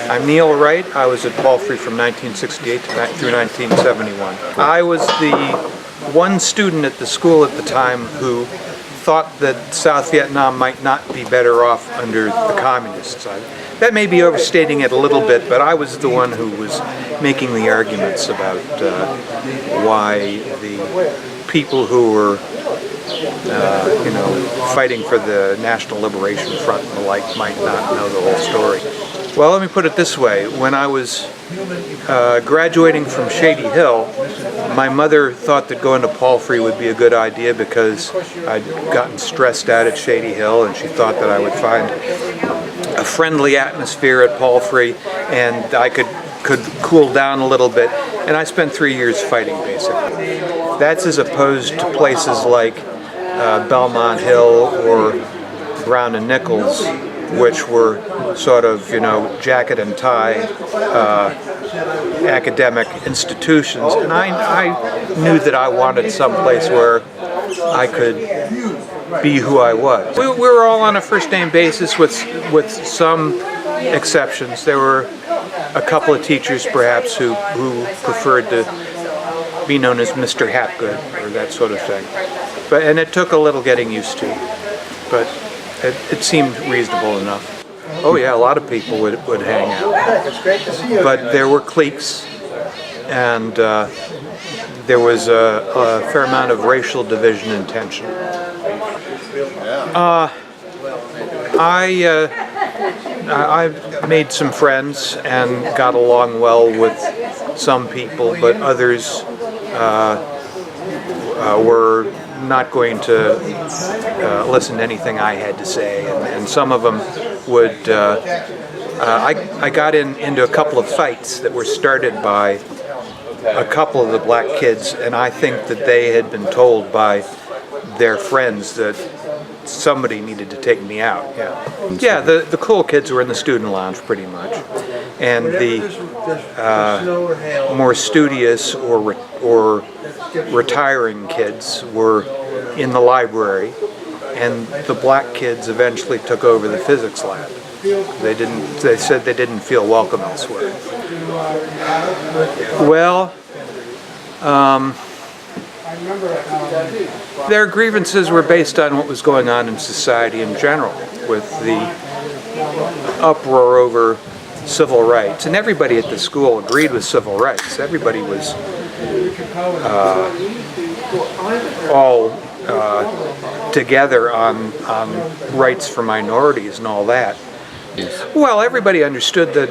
I'm Niel Wright. I was at Palfrey from 1968 through 1971. I was the one student at the school at the time who thought that South Vietnam might not be better off under the communists. That may be overstating it a little bit, but I was the one who was making the arguments about why the people who were fighting for the National Liberation Front and the like might not know the whole story. Well, let me put it this way. When I was graduating from Shady Hill, my mother thought that going to Palfrey would be a good idea because I'd gotten stressed out at Shady Hill, and she thought that I would find a friendly atmosphere at Palfrey and I could cool down a little bit. And I spent 3 years fighting, basically. That's as opposed to places like Belmont Hill or Brown and Nichols, which were sort of, jacket and tie academic institutions. And I knew that I wanted some place where I could be who I was. We were all on a first-name basis with some exceptions. There were a couple of teachers, perhaps, who preferred to be known as Mr. Hapgood or that sort of thing. And it took a little getting used to, but it seemed reasonable enough. Oh yeah, a lot of people would hang out. But there were cliques, and there was a fair amount of racial division and tension. I made some friends and got along well with some people, but others were not going to listen to anything I had to say, and some of them would. I got into a couple of fights that were started by a couple of the black kids, and I think that they had been told by their friends that somebody needed to take me out. Yeah. The cool kids were in the student lounge pretty much, and the more studious or retiring kids were in the library, and the black kids eventually took over the physics lab. They said they didn't feel welcome elsewhere. Well, their grievances were based on what was going on in society in general, with the uproar over civil rights. And everybody at the school agreed with civil rights. Everybody was all together on rights for minorities and all that. Well, everybody understood that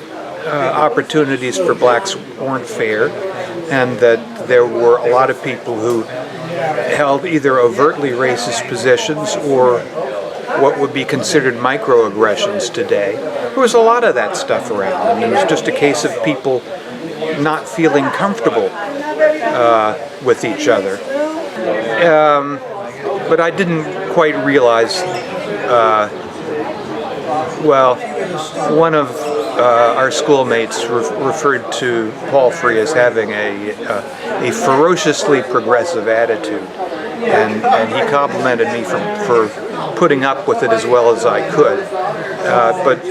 opportunities for blacks weren't fair, and that there were a lot of people who held either overtly racist positions or what would be considered microaggressions today. There was a lot of that stuff around. I mean, it was just a case of people not feeling comfortable with each other. But I didn't quite realize, one of our schoolmates referred to Palfrey as having a ferociously progressive attitude, and he complimented me for putting up with it as well as I could. But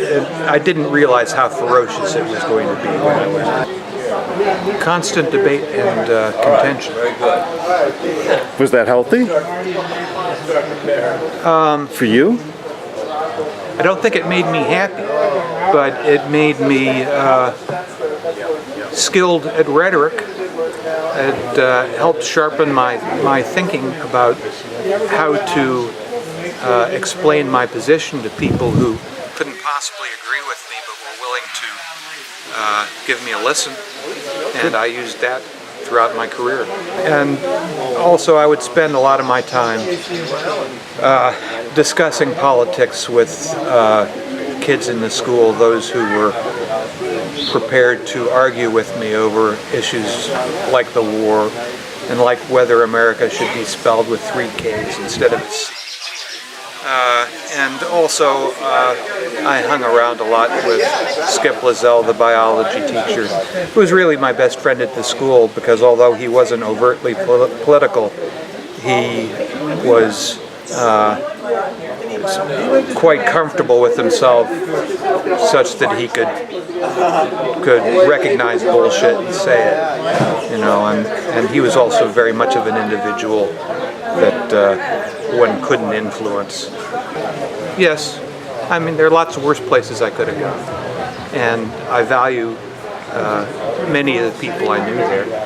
I didn't realize how ferocious it was going to be when I was. Constant debate and contention. Was that healthy? For you? I don't think it made me happy, but it made me skilled at rhetoric. It helped sharpen my thinking about how to explain my position to people who couldn't possibly agree with me but were willing to give me a listen, and I used that throughout my career. And also I would spend a lot of my time discussing politics with kids in the school, those who were prepared to argue with me over issues like the war and like whether America should be spelled with 3 Ks instead of a C. And also, I hung around a lot with Skip Lizell, the biology teacher, who was really my best friend at the school, because although he wasn't overtly political, he was quite comfortable with himself, such that he could recognize bullshit and say it, you know. And he was also very much of an individual that one couldn't influence. Yes, I mean, there are lots of worse places I could have gone, and I value many of the people I knew there.